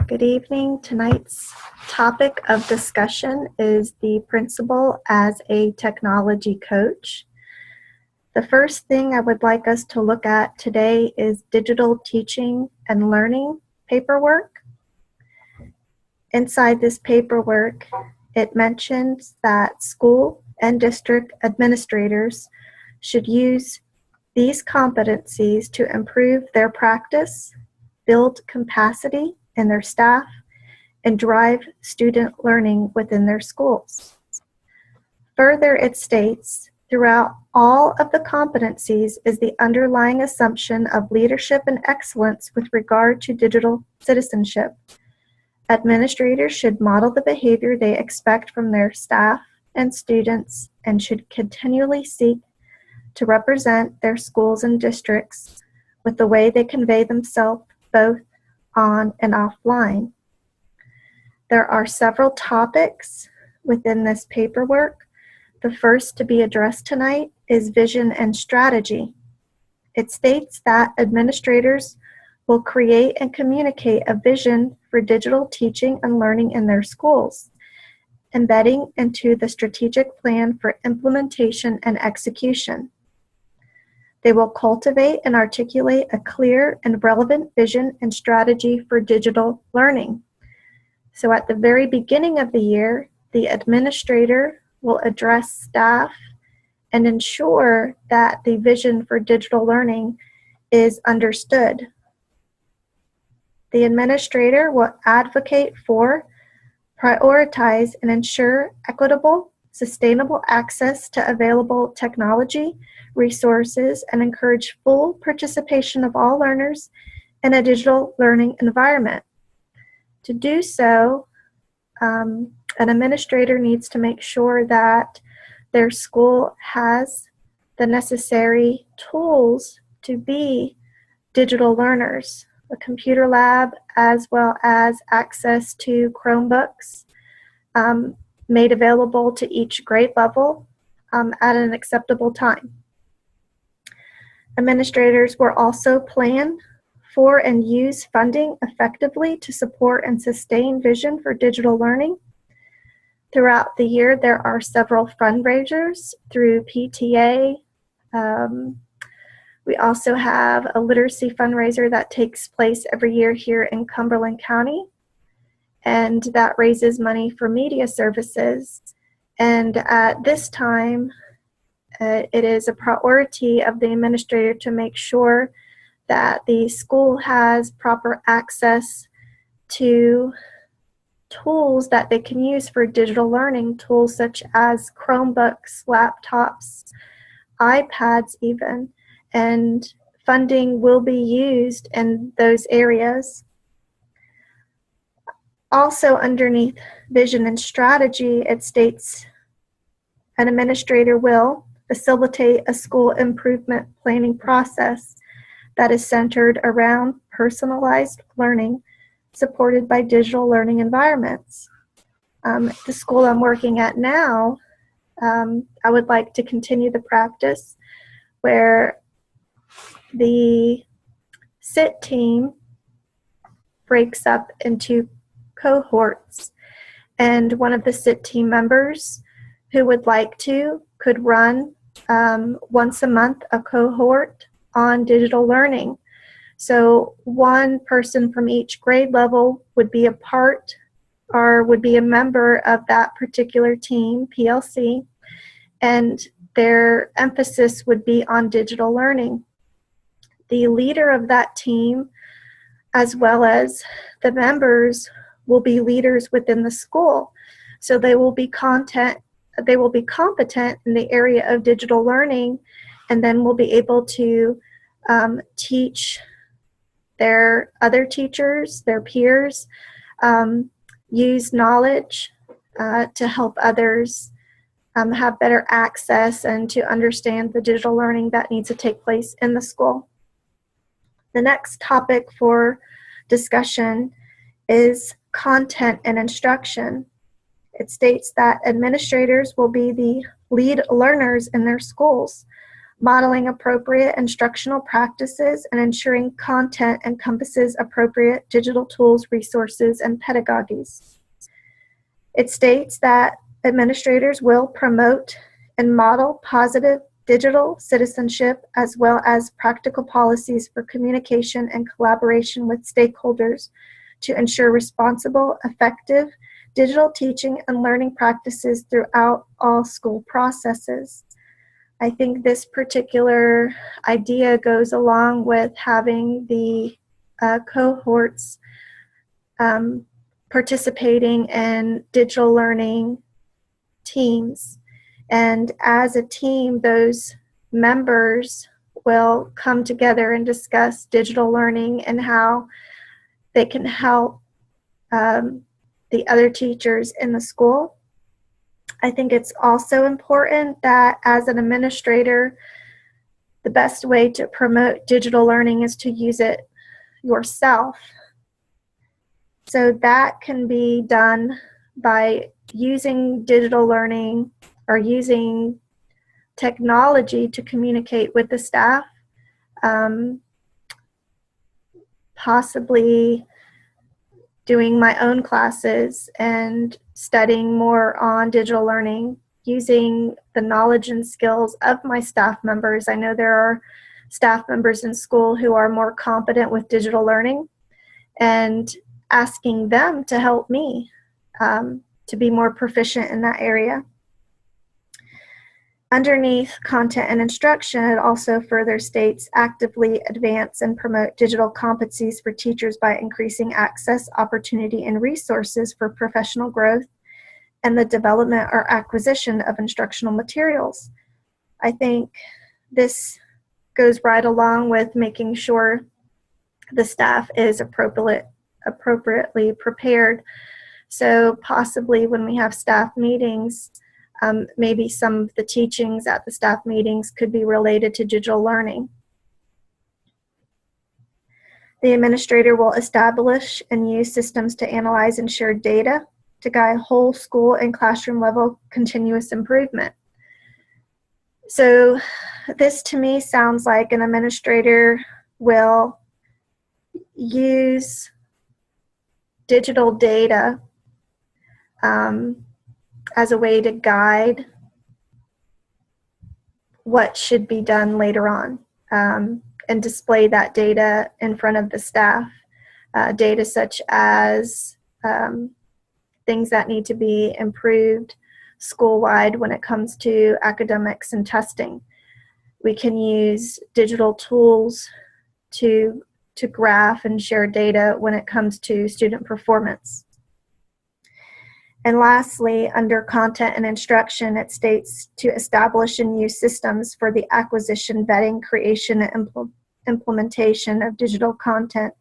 Good evening. Tonight's topic of discussion is the principal as a technology coach. The first thing I would like us to look at today is digital teaching and learning paperwork. Inside this paperwork, it mentions that school and district administrators should use these competencies to improve their practice, build capacity in their staff, and drive student learning within their schools. Further, it states, throughout all of the competencies is the underlying assumption of leadership and excellence with regard to digital citizenship. Administrators should model the behavior they expect from their staff and students and should continually seek to represent their schools and districts with the way they convey themselves both on and offline. There are several topics within this paperwork. The first to be addressed tonight is vision and strategy. It states that administrators will create and communicate a vision for digital teaching and learning in their schools, embedding into the strategic plan for implementation and execution. They will cultivate and articulate a clear and relevant vision and strategy for digital learning. So at the very beginning of the year, the administrator will address staff and ensure that the vision for digital learning is understood. The administrator will advocate for, prioritize, and ensure equitable, sustainable access to available technology, resources, and encourage full participation of all learners in a digital learning environment. To do so, an administrator needs to make sure that their school has the necessary tools to be digital learners, a computer lab, as well as access to Chromebooks made available to each grade level at an acceptable time. Administrators will also plan for and use funding effectively to support and sustain vision for digital learning. Throughout the year, there are several fundraisers through PTA. We also have a literacy fundraiser that takes place every year here in Cumberland County, and that raises money for media services. And at this time, it is a priority of the administrator to make sure that the school has proper access to tools that they can use for digital learning, tools such as Chromebooks, laptops, iPads even, and funding will be used in those areas. Also underneath vision and strategy, it states an administrator will facilitate a school improvement planning process that is centered around personalized learning supported by digital learning environments. The school I'm working at now, I would like to continue the practice where the SIT team breaks up into cohorts, and one of the SIT team members who would like to could run once a month a cohort on digital learning. So one person from each grade level would be a part or would be a member of that particular team, PLC, and their emphasis would be on digital learning. The leader of that team, as well as the members, will be leaders within the school. So they will be competent in the area of digital learning, and then will be able to teach their other teachers, their peers, use knowledge to help others have better access and to understand the digital learning that needs to take place in the school. The next topic for discussion is content and instruction. It states that administrators will be the lead learners in their schools. modeling appropriate instructional practices, and ensuring content encompasses appropriate digital tools, resources, and pedagogies. It states that administrators will promote and model positive digital citizenship as well as practical policies for communication and collaboration with stakeholders to ensure responsible, effective digital teaching and learning practices throughout all school processes. I think this particular idea goes along with having the cohorts participating in digital learning teams. And as a team, those members will come together and discuss digital learning and how they can help the other teachers in the school. I think it's also important that as an administrator, the best way to promote digital learning is to use it yourself. So that can be done by using digital learning or using technology to communicate with the staff, possibly doing my own classes and studying more on digital learning, using the knowledge and skills of my staff members. I know there are staff members in school who are more competent with digital learning, and asking them to help me to be more proficient in that area. Underneath content and instruction, it also further states actively advance and promote digital competencies for teachers by increasing access, opportunity, and resources for professional growth and the development or acquisition of instructional materials. I think this goes right along with making sure the staff is appropriately prepared. So possibly when we have staff meetings, maybe some of the teachings at the staff meetings could be related to digital learning. The administrator will establish and use systems to analyze and share data to guide whole school and classroom level continuous improvement. So this to me sounds like an administrator will use digital data as a way to guide what should be done later on, and display that data in front of the staff. Data such as things that need to be improved school-wide when it comes to academics and testing. We can use digital tools to graph and share data when it comes to student performance. And lastly, under content and instruction, it states to establish and use systems for the acquisition, vetting, creation, and implementation of digital content,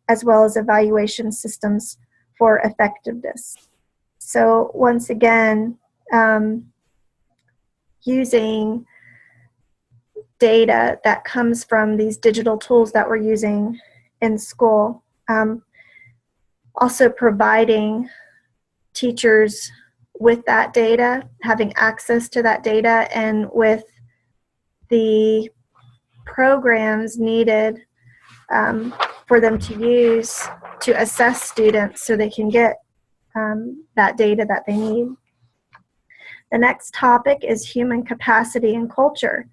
as well as evaluation systems for effectiveness. So once again, using data that comes from these digital tools that we're using in school, also providing teachers with that data, having access to that data, and with the programs needed for them to use to assess students so they can get that data that they need. The next topic is human capacity and culture.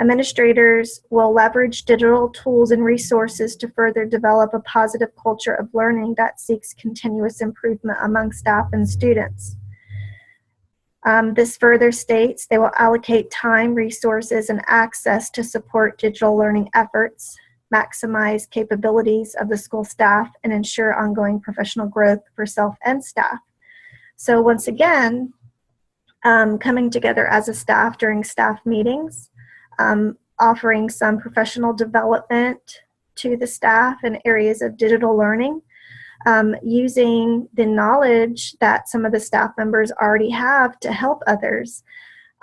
Administrators will leverage digital tools and resources to further develop a positive culture of learning that seeks continuous improvement among staff and students. This further states they will allocate time, resources, and access to support digital learning efforts, maximize capabilities of the school staff, and ensure ongoing professional growth for self and staff. So once again, coming together as a staff during staff meetings, offering some professional development to the staff in areas of digital learning, using the knowledge that some of the staff members already have to help others.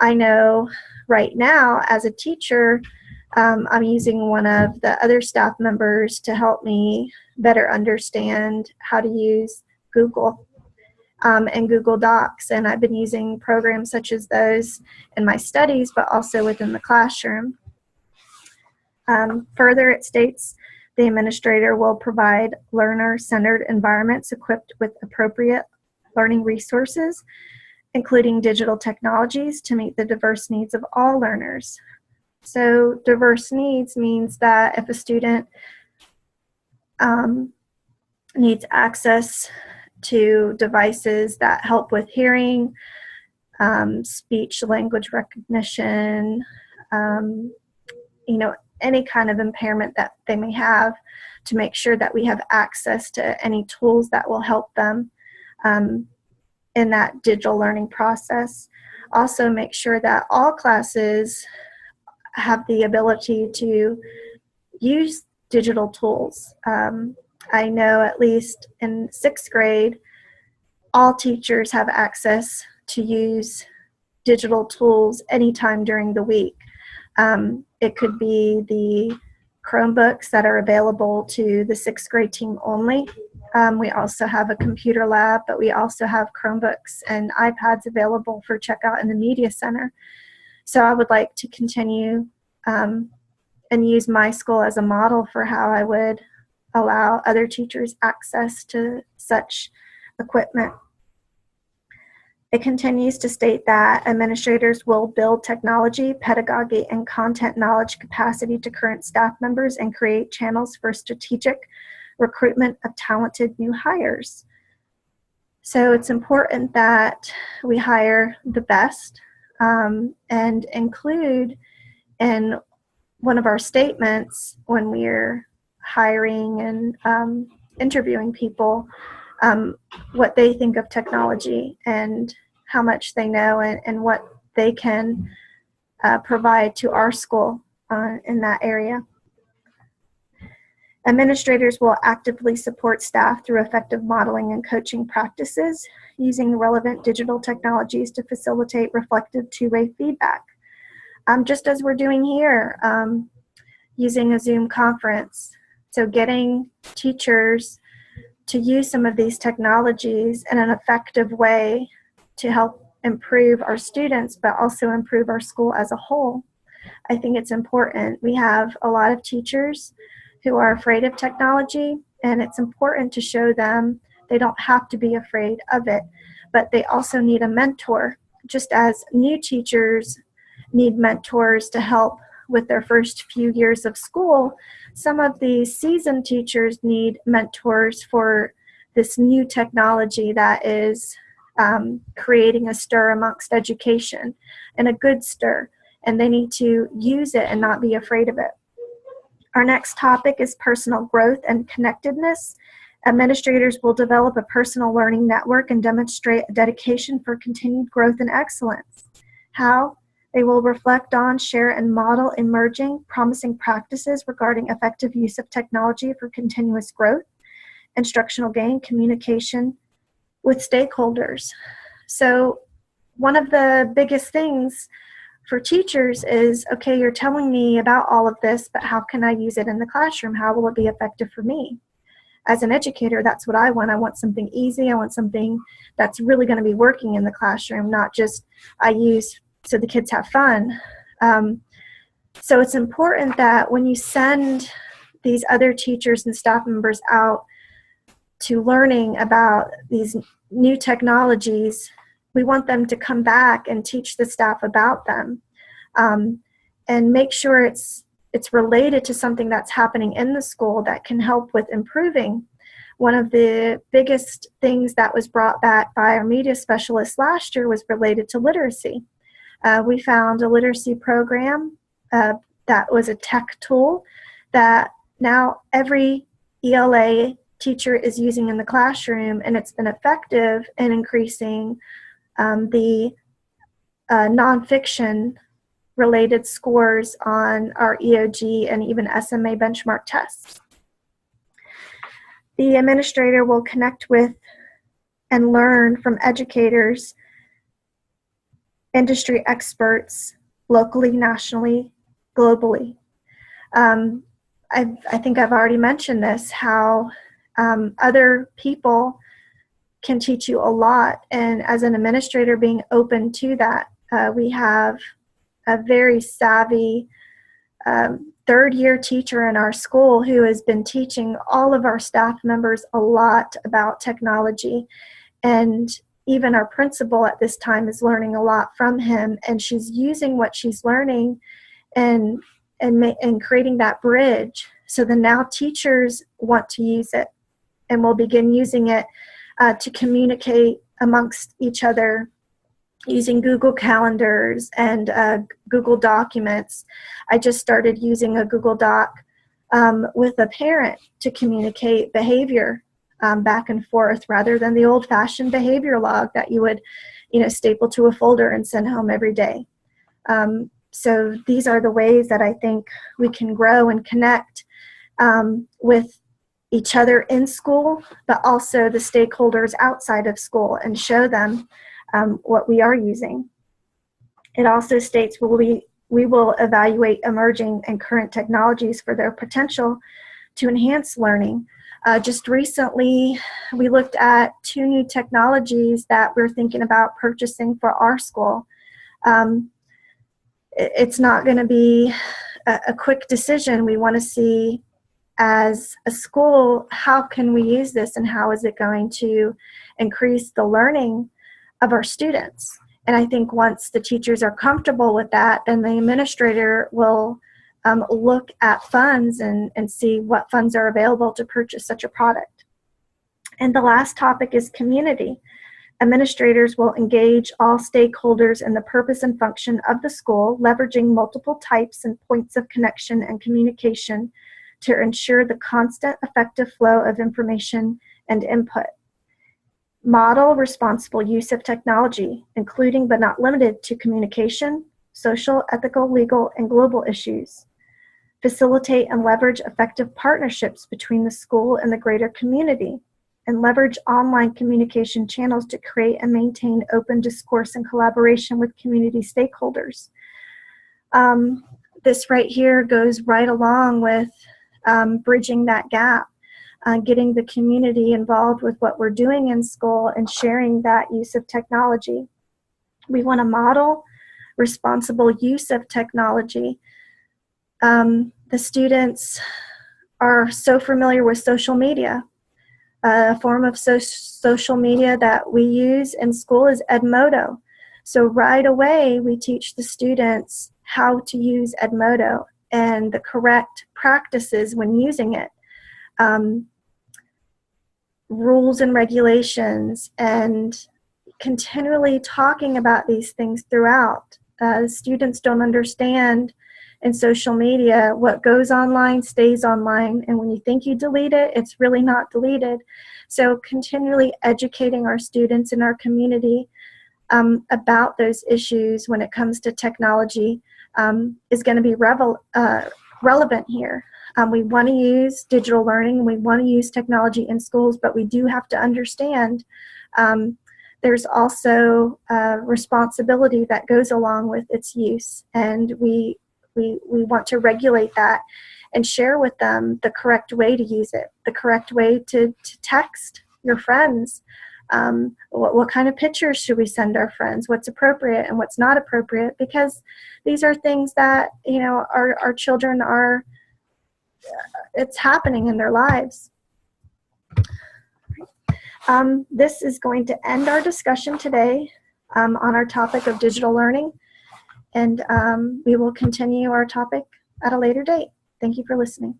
I know right now as a teacher, I'm using one of the other staff members to help me better understand how to use Google and Google Docs, and I've been using programs such as those in my studies, but also within the classroom. Further, it states the administrator will provide learner-centered environments equipped with appropriate learning resources, including digital technologies, to meet the diverse needs of all learners. So diverse needs means that if a student needs access to devices that help with hearing, speech language recognition, any kind of impairment that they may have, to make sure that we have access to any tools that will help them in that digital learning process. Also make sure that all classes have the ability to use digital tools. I know at least in 6th grade, all teachers have access to use digital tools anytime during the week. It could be the Chromebooks that are available to the 6th grade team only. We also have a computer lab, but we also have Chromebooks and iPads available for checkout in the media center. So I would like to continue and use my school as a model for how I would allow other teachers access to such equipment. It continues to state that administrators will build technology, pedagogy, and content knowledge capacity to current staff members and create channels for strategic recruitment of talented new hires. So it's important that we hire the best and include in one of our statements when we're hiring and interviewing people what they think of technology and how much they know and what they can provide to our school in that area. Administrators will actively support staff through effective modeling and coaching practices using relevant digital technologies to facilitate reflective two-way feedback. Just as we're doing here, using a Zoom conference. So getting teachers to use some of these technologies in an effective way to help improve our students, but also improve our school as a whole. I think it's important. We have a lot of teachers who are afraid of technology, and it's important to show them they don't have to be afraid of it, but they also need a mentor. Just as new teachers need mentors to help with their first few years of school, some of the seasoned teachers need mentors for this new technology that is creating a stir amongst education, and a good stir, and they need to use it and not be afraid of it. Our next topic is personal growth and connectedness. Administrators will develop a personal learning network and demonstrate a dedication for continued growth and excellence. How? They will reflect on, share, and model emerging, promising practices regarding effective use of technology for continuous growth, instructional gain, communication with stakeholders. So one of the biggest things for teachers is, okay, you're telling me about all of this, but how can I use it in the classroom? How will it be effective for me? As an educator, that's what I want. I want something easy. I want something that's really going to be working in the classroom, not just I use so the kids have fun. So it's important that when you send these other teachers and staff members out to learning about these new technologies, we want them to come back and teach the staff about them, and make sure it's related to something that's happening in the school that can help with improving. One of the biggest things that was brought back by our media specialist last year was related to literacy. We found a literacy program that was a tech tool that now every ELA teacher is using in the classroom, and it's been effective in increasing the nonfiction related scores on our EOG and even SMA benchmark tests. The administrator will connect with and learn from educators, industry experts, locally, nationally, globally. I think I've already mentioned this, how other people can teach you a lot, and as an administrator being open to that, we have a very savvy third-year teacher in our school who has been teaching all of our staff members a lot about technology. And even our principal at this time is learning a lot from him, and she's using what she's learning and creating that bridge. So then now teachers want to use it, and will begin using it to communicate amongst each other using Google Calendars and Google Documents. I just started using a Google Doc with a parent to communicate behavior back and forth, rather than the old-fashioned behavior log that you would, staple to a folder and send home every day. So these are the ways that I think we can grow and connect with each other in school, but also the stakeholders outside of school, and show them what we are using. It also states we will evaluate emerging and current technologies for their potential to enhance learning. Just recently, we looked at 2 new technologies that we're thinking about purchasing for our school. It's not going to be a quick decision. We want to see, as a school, how can we use this, and how is it going to increase the learning of our students. And I think once the teachers are comfortable with that, then the administrator will look at funds and see what funds are available to purchase such a product. And the last topic is community. Administrators will engage all stakeholders in the purpose and function of the school, leveraging multiple types and points of connection and communication to ensure the constant effective flow of information and input. Model responsible use of technology, including but not limited to communication, social, ethical, legal, and global issues. Facilitate and leverage effective partnerships between the school and the greater community, and leverage online communication channels to create and maintain open discourse and collaboration with community stakeholders. This right here goes right along with bridging that gap. Getting the community involved with what we're doing in school and sharing that use of technology. We want to model responsible use of technology. The students are so familiar with social media. A form of social media that we use in school is Edmodo. So right away, we teach the students how to use Edmodo and the correct practices when using it. Rules and regulations, and continually talking about these things throughout. Students don't understand in social media what goes online stays online, and when you think you delete it, it's really not deleted. So continually educating our students in our community about those issues when it comes to technology is going to be relevant here. We want to use digital learning, we want to use technology in schools, but we do have to understand there's also responsibility that goes along with its use, and we want to regulate that and share with them the correct way to use it, the correct way to text your friends. What kind of pictures should we send our friends? What's appropriate and what's not appropriate? Because these are things that, our children are, it's happening in their lives. This is going to end our discussion today on our topic of digital learning, and we will continue our topic at a later date. Thank you for listening.